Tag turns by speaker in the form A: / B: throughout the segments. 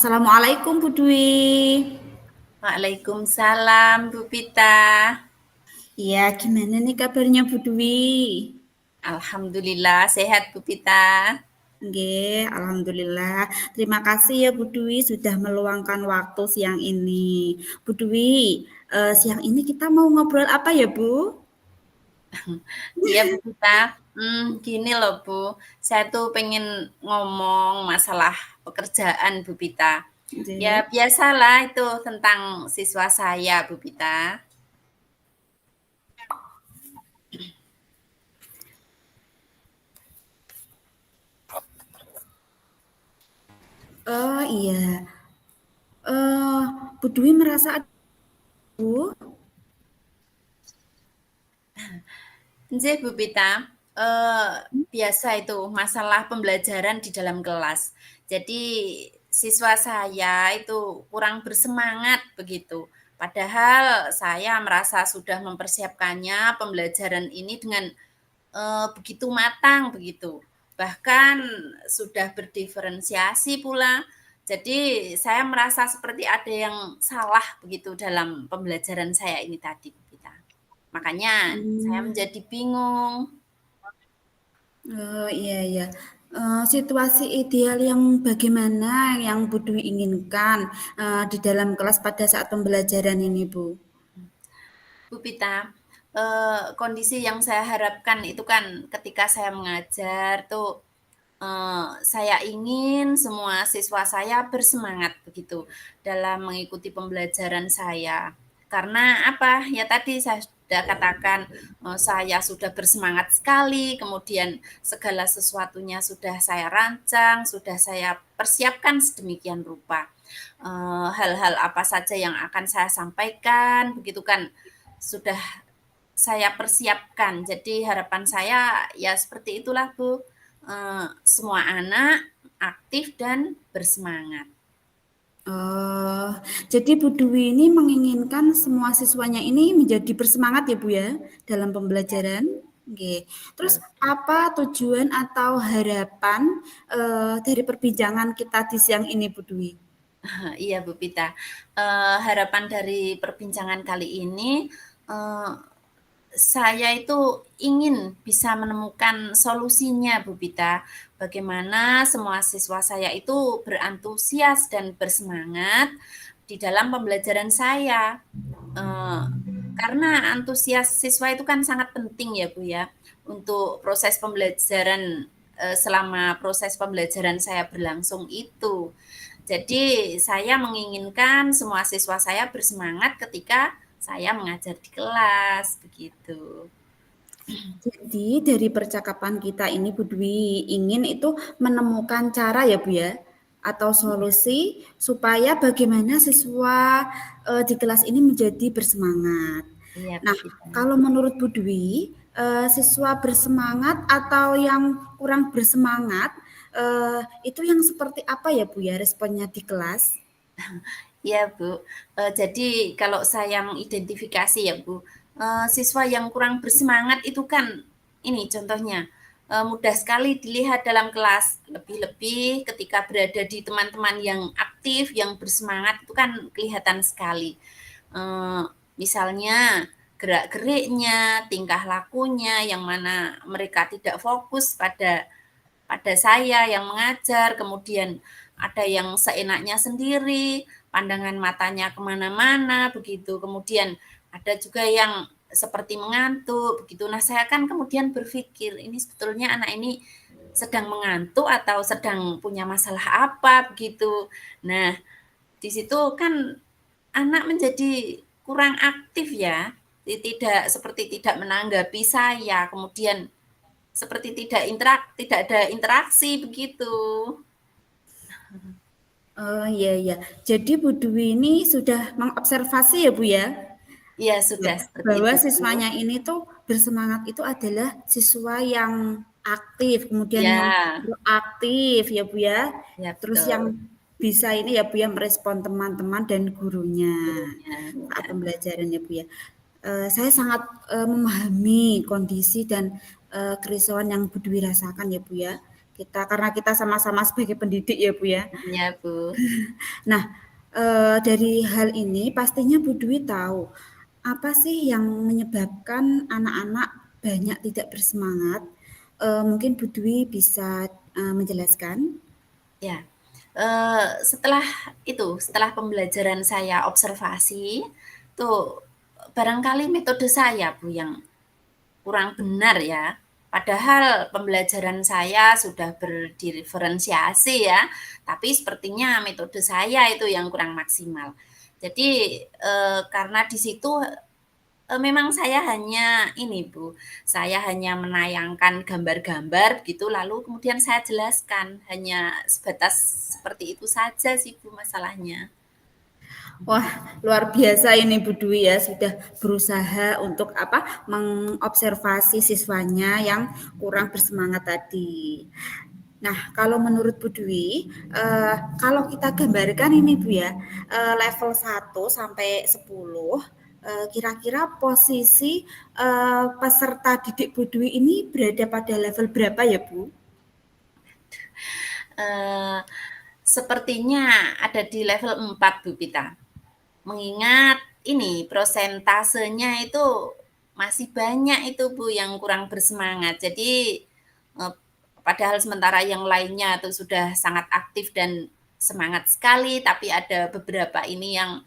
A: Assalamualaikum Bu Dwi.
B: Waalaikumsalam Bu Pita.
A: Iya, gimana nih kabarnya Bu Dwi?
B: Alhamdulillah sehat Bu Pita.
A: Nggih, alhamdulillah. Terima kasih ya Bu Dwi sudah meluangkan waktu siang ini. Bu Dwi, siang ini kita mau ngobrol apa ya Bu?
B: Iya Bu Pita. Gini loh Bu, saya tuh pengen ngomong masalah pekerjaan Bu Pita. Ya
A: Nggih.
B: biasalah itu tentang siswa saya Bu Pita.
A: Oh iya, eh Bu Dwi merasa ada Bu?
B: Nggih Bu Pita, eee, biasa itu masalah pembelajaran di dalam kelas. Jadi siswa saya itu kurang bersemangat begitu. Padahal saya merasa sudah mempersiapkannya pembelajaran ini dengan, begitu matang begitu. Bahkan sudah berdiferensiasi pula. Jadi saya merasa seperti ada yang salah begitu dalam pembelajaran saya ini tadi, Bu Pita. Makanya saya
A: Hmm.
B: menjadi bingung.
A: Oh, iya iya. Situasi ideal yang bagaimana yang Bu Dwi inginkan, di dalam kelas pada saat pembelajaran ini, Bu?
B: Bu Pita, kondisi yang saya harapkan itu kan ketika saya mengajar tuh, saya ingin semua siswa saya bersemangat begitu dalam mengikuti pembelajaran saya. Karena apa, ya tadi saya sudah katakan, saya sudah bersemangat sekali, kemudian segala sesuatunya sudah saya rancang, sudah saya persiapkan sedemikian rupa. Hal-hal apa saja yang akan saya sampaikan, begitu kan, sudah saya persiapkan. Jadi harapan saya ya seperti itulah Bu, semua anak aktif dan bersemangat.
A: Oh, jadi Bu Dwi ini menginginkan semua siswanya ini menjadi bersemangat ya, Bu, ya, dalam
B: Ya,
A: pembelajaran? Oke. Terus
B: betul.
A: apa tujuan atau harapan, dari perbincangan kita di siang ini, Bu Dwi?
B: Iya Bu Pita, harapan dari perbincangan kali ini, eee, saya itu ingin bisa menemukan solusinya Bu Pita. Bagaimana semua siswa saya itu berantusias dan bersemangat di dalam pembelajaran saya. Eee, karena antusias siswa itu kan sangat penting ya Bu ya, untuk proses pembelajaran, selama proses pembelajaran saya berlangsung itu. Jadi saya menginginkan semua siswa saya bersemangat ketika saya mengajar di kelas, begitu.
A: Jadi dari percakapan kita ini Bu Dwi ingin itu menemukan cara ya Bu ya, atau solusi supaya bagaimana siswa, di kelas ini menjadi bersemangat.
B: Iya Bu
A: Nah,
B: Pita.
A: kalau menurut Bu Dwi, siswa bersemangat atau yang kurang bersemangat, itu yang seperti apa ya Bu ya responnya di kelas?
B: Iya, Bu. Jadi kalau saya mengidentifikasi ya, Bu, siswa yang kurang bersemangat itu kan ini contohnya, mudah sekali dilihat dalam kelas, lebih-lebih ketika berada di teman-teman yang aktif, yang bersemangat itu kan kelihatan sekali. Eee, misalnya gerak-geriknya, tingkah lakunya, yang mana mereka tidak fokus pada pada saya yang mengajar, kemudian ada yang seenaknya sendiri, pandangan matanya kemana-mana begitu, kemudian ada juga yang seperti mengantuk begitu. Nah, saya kan kemudian berpikir, ini sebetulnya anak ini sedang mengantuk atau sedang punya masalah apa begitu. Nah, di situ kan anak menjadi kurang aktif ya, tidak seperti tidak menanggapi saya, kemudian seperti tidak ada interaksi begitu.
A: Oh, iya iya. Jadi Bu Dwi ini sudah mengobservasi ya Bu ya?
B: Iya
A: Ya,
B: sudah seperti
A: bahwa
B: itu, Bu.
A: siswanya ini tuh bersemangat itu adalah siswa yang aktif, kemudian yang
B: Ya,
A: proaktif ya Bu ya.
B: ya
A: Terus yang
B: betul,
A: bisa ini ya Bu ya merespon teman-teman dan gurunya
B: gurunya,
A: saat
B: ya.
A: pembelajaran ya Bu ya. Saya sangat memahami kondisi dan kerisauan yang Bu Dwi rasakan ya Bu ya. kita karena kita sama-sama sebagai pendidik ya Bu ya.
B: Iya, Bu.
A: Nah, dari hal ini pastinya Bu Dwi tahu, apa sih yang menyebabkan anak-anak banyak tidak bersemangat? Mungkin Bu Dwi bisa, menjelaskan?
B: Ya, setelah pembelajaran saya observasi, tuh barangkali metode saya Bu yang kurang benar ya. Padahal pembelajaran saya sudah berdiferensiasi ya, tapi sepertinya metode saya itu yang kurang maksimal. Jadi, karena di situ, memang saya hanya ini Bu, saya hanya menayangkan gambar-gambar gitu, lalu kemudian saya jelaskan, hanya sebatas seperti itu saja sih Bu masalahnya.
A: Wah, luar biasa ini Bu Dwi ya, sudah berusaha untuk apa, mengobservasi siswanya yang kurang bersemangat tadi. Nah, kalau menurut Bu Dwi, kalau kita gambarkan ini Bu ya, level 1 sampai 10, kira-kira posisi, peserta didik Bu Dwi ini berada pada level berapa ya Bu?
B: Eee, Sepertinya ada di level 4 Bu Pita. Mengingat ini prosentasenya itu masih banyak itu Bu yang kurang bersemangat. Jadi, padahal sementara yang lainnya itu sudah sangat aktif dan semangat sekali, tapi ada beberapa ini yang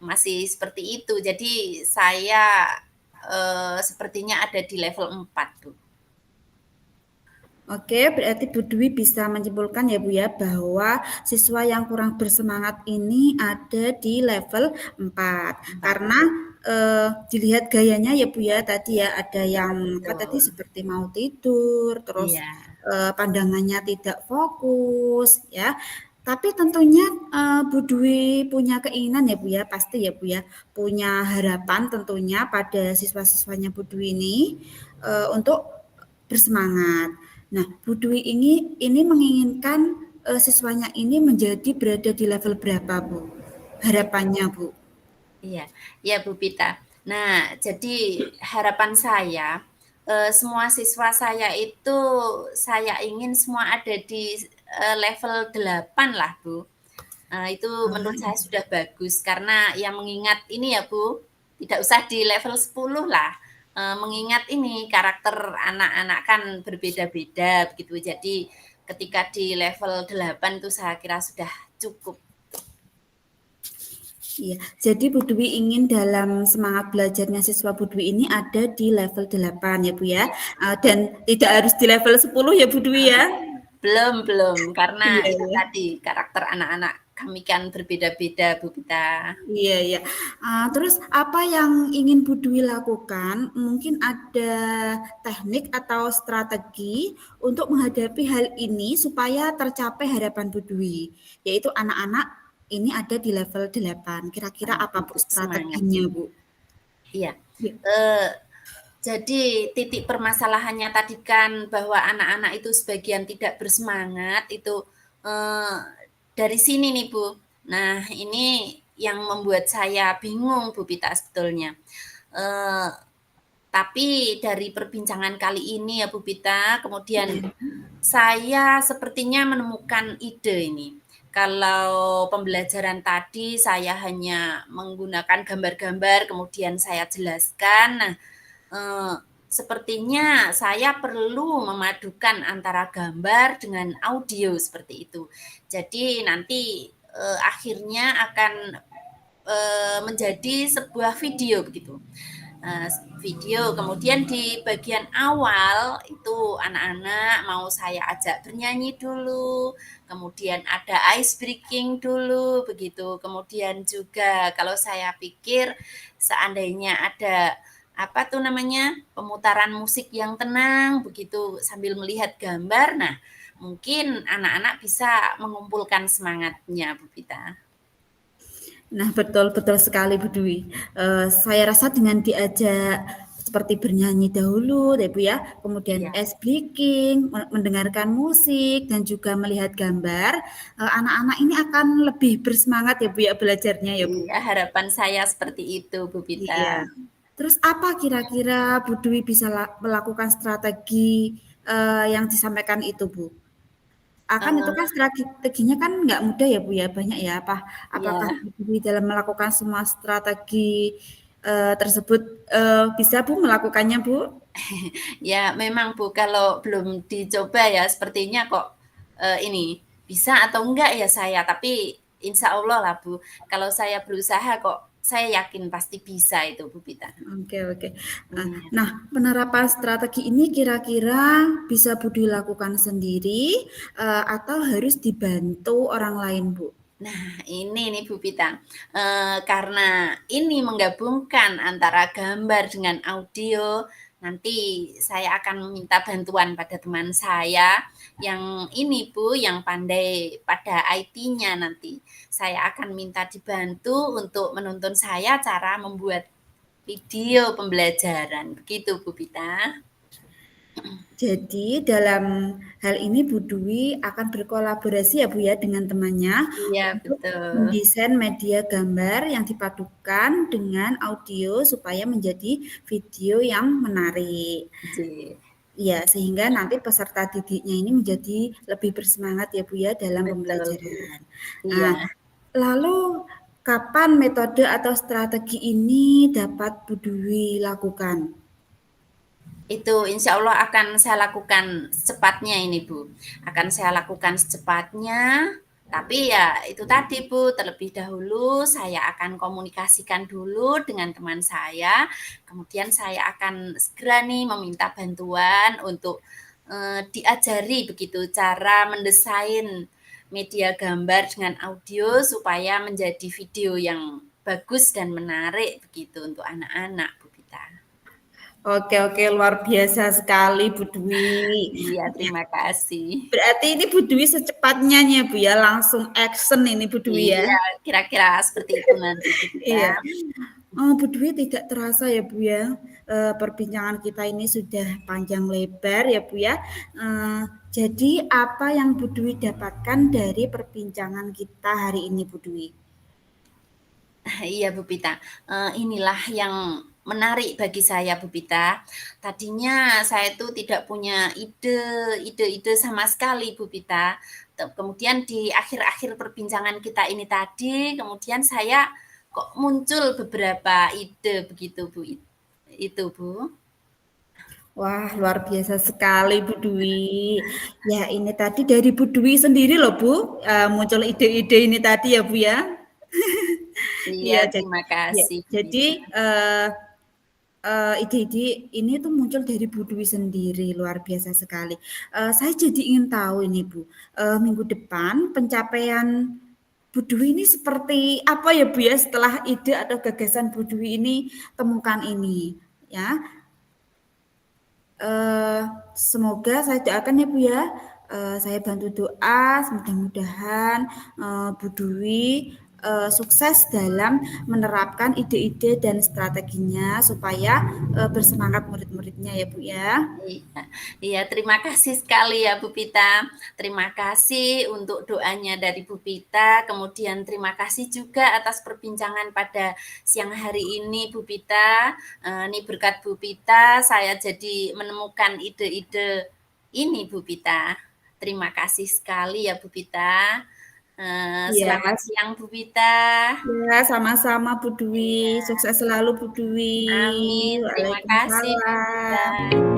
B: masih seperti itu. Jadi saya, sepertinya ada di level 4 Bu.
A: Oke, berarti Bu Dwi bisa menyimpulkan ya Bu ya bahwa siswa yang kurang bersemangat ini ada di level 4.
B: 4,
A: Karena dilihat gayanya ya Bu ya tadi ya ada
B: iya
A: yang apa tadi
B: betul.
A: seperti mau tidur, terus
B: Iya,
A: pandangannya tidak fokus ya. Tapi tentunya Bu Dwi punya keinginan ya Bu ya, pasti ya Bu ya, punya harapan tentunya pada siswa-siswanya Bu Dwi ini untuk bersemangat. Nah, Bu Dwi ini menginginkan siswanya ini menjadi berada di level berapa, Bu? Harapannya, Bu.
B: iya, iya Bu Pita. Nah, jadi harapan saya, semua siswa saya itu saya ingin semua ada di, level 8 lah Bu. Itu menurut saya sudah bagus karena ya mengingat ini ya Bu, tidak usah di level 10 lah, mengingat ini karakter anak-anak kan berbeda-beda begitu. Jadi ketika di level 8 itu saya kira sudah cukup.
A: Iya, jadi Bu Dwi ingin dalam semangat belajarnya siswa Bu Dwi ini ada di level 8 ya Bu ya.
B: Iya.
A: Dan tidak harus di level 10 ya Bu Dwi ya.
B: Belum, karena
A: Iya,
B: itu
A: ya.
B: tadi karakter anak-anak kami kan berbeda-beda Bu Pita.
A: Iya, iya. Terus apa yang ingin Bu Dwi lakukan? Mungkin ada teknik atau strategi untuk menghadapi hal ini supaya tercapai harapan Bu Dwi, yaitu anak-anak ini ada di level 8. Kira-kira apa Bu
B: Bersemangat.
A: strateginya, Bu?
B: Iya,
A: Ya.
B: eee, jadi titik permasalahannya tadi kan bahwa anak-anak itu sebagian tidak bersemangat itu, eee, dari sini nih, Bu. Nah, ini yang membuat saya bingung, Bu Pita, sebetulnya. Eee, tapi dari perbincangan kali ini ya, Bu Pita, kemudian saya sepertinya menemukan ide ini. Kalau pembelajaran tadi saya hanya menggunakan gambar-gambar, kemudian saya jelaskan. Nah, Eee, sepertinya saya perlu memadukan antara gambar dengan audio seperti itu. Jadi nanti, akhirnya akan, menjadi sebuah video begitu. Video kemudian di bagian awal itu anak-anak mau saya ajak bernyanyi dulu, kemudian ada ice breaking dulu begitu. Kemudian juga kalau saya pikir seandainya ada apa tuh namanya, pemutaran musik yang tenang begitu sambil melihat gambar. Nah, mungkin anak-anak bisa mengumpulkan semangatnya, Bu Vita.
A: Nah, betul betul sekali Bu Dwi. Saya rasa dengan diajak seperti bernyanyi dahulu ya Bu ya, kemudian
B: Iya.
A: ice breaking, mendengarkan musik dan juga melihat gambar, anak-anak ini akan lebih bersemangat ya Bu ya belajarnya ya Bu.
B: Iya, harapan saya seperti itu, Bu Vita.
A: Iya. Terus apa kira-kira Bu Dwi bisa melakukan strategi yang disampaikan itu Bu? Kan itu kan strateginya kan nggak mudah ya, Bu, ya, banyak ya, apakah
B: Ya,
A: Bu Dwi dalam melakukan semua strategi, tersebut, bisa Bu melakukannya, Bu?
B: ya memang Bu, kalau belum dicoba ya sepertinya kok, ini, bisa atau enggak ya saya, tapi insya Allah lah Bu, kalau saya berusaha kok saya yakin pasti bisa itu Bu Pita.
A: Oke oke.
B: Iya.
A: Nah, penerapan strategi ini kira-kira bisa Bu Dwi lakukan sendiri, atau harus dibantu orang lain, Bu?
B: Nah, ini nih Bu Pita, karena ini menggabungkan antara gambar dengan audio, nanti saya akan meminta bantuan pada teman saya yang ini Bu, yang pandai pada IT-nya nanti. Saya akan minta dibantu untuk menuntun saya cara membuat video pembelajaran, begitu Bu Pita.
A: Jadi dalam hal ini Bu Dwi akan berkolaborasi ya Bu ya dengan temannya
B: Iya,
A: untuk
B: betul.
A: mendesain media gambar yang dipadukan dengan audio supaya menjadi video yang menarik.
B: J.
A: Ya, sehingga nanti peserta didiknya ini menjadi lebih bersemangat ya Bu ya dalam
B: Betul Bu.
A: pembelajaran.
B: Iya.
A: Nah, lalu kapan metode atau strategi ini dapat Bu Dwi lakukan?
B: Itu insya Allah akan saya lakukan secepatnya ini Bu. Akan saya lakukan secepatnya, tapi ya itu tadi Bu, terlebih dahulu saya akan komunikasikan dulu dengan teman saya, kemudian saya akan segera nih meminta bantuan untuk diajari begitu cara mendesain media gambar dengan audio supaya menjadi video yang bagus dan menarik begitu untuk anak-anak Bu Gita.
A: Oke, luar biasa sekali Bu Dwi.
B: Iya,
A: Ya,
B: terima kasih.
A: berarti ini Bu Dwi secepatnya ya Bu ya, langsung action ini Bu Dwi ya.
B: Iya, kira-kira seperti itu nanti Bu Gita.
A: Iya. Bu Dwi tidak terasa ya Bu ya, perbincangan kita ini sudah panjang lebar ya Bu ya. Jadi apa yang Bu Dwi dapatkan dari perbincangan kita hari ini Bu Dwi?
B: Iya Bu Pita, inilah yang menarik bagi saya Bu Pita. Tadinya saya itu tidak punya ide-ide sama sekali Bu Pita. Kemudian di akhir-akhir perbincangan kita ini tadi, kemudian saya kok muncul beberapa ide begitu Bu, itu Bu.
A: Wah, luar biasa sekali Bu Dwi. Ya, ini tadi dari Bu Dwi sendiri loh Bu, muncul ide-ide ini tadi ya Bu ya.
B: Iya,
A: Iya,
B: terima
A: ya,
B: kasih Bu
A: jadi
B: Pita.
A: ide-ide ini tuh muncul dari Bu Dwi sendiri, luar biasa sekali. Saya jadi ingin tahu ini Bu, minggu depan pencapaian Bu Dwi ini seperti apa ya Bu ya setelah ide atau gagasan Bu Dwi ini temukan ini ya. Semoga saya doakan ya Bu ya, saya bantu doa mudah-mudahan Bu Dwi sukses dalam menerapkan ide-ide dan strateginya supaya bersemangat murid-muridnya ya Bu ya.
B: Iya, iya terima kasih sekali ya Bu Pita. Terima kasih untuk doanya dari Bu Pita, kemudian terima kasih juga atas perbincangan pada siang hari ini Bu Pita. Ini berkat Bu Pita saya jadi menemukan ide-ide ini Bu Pita. Terima kasih sekali ya Bu Pita.
A: Iya,
B: Selamat siang Bu Pita.
A: ya sama-sama Bu Dwi,
B: Iya,
A: sukses selalu Bu Dwi.
B: amin. Terima kasih Bu
A: Waalaikumsalam.
B: Pita.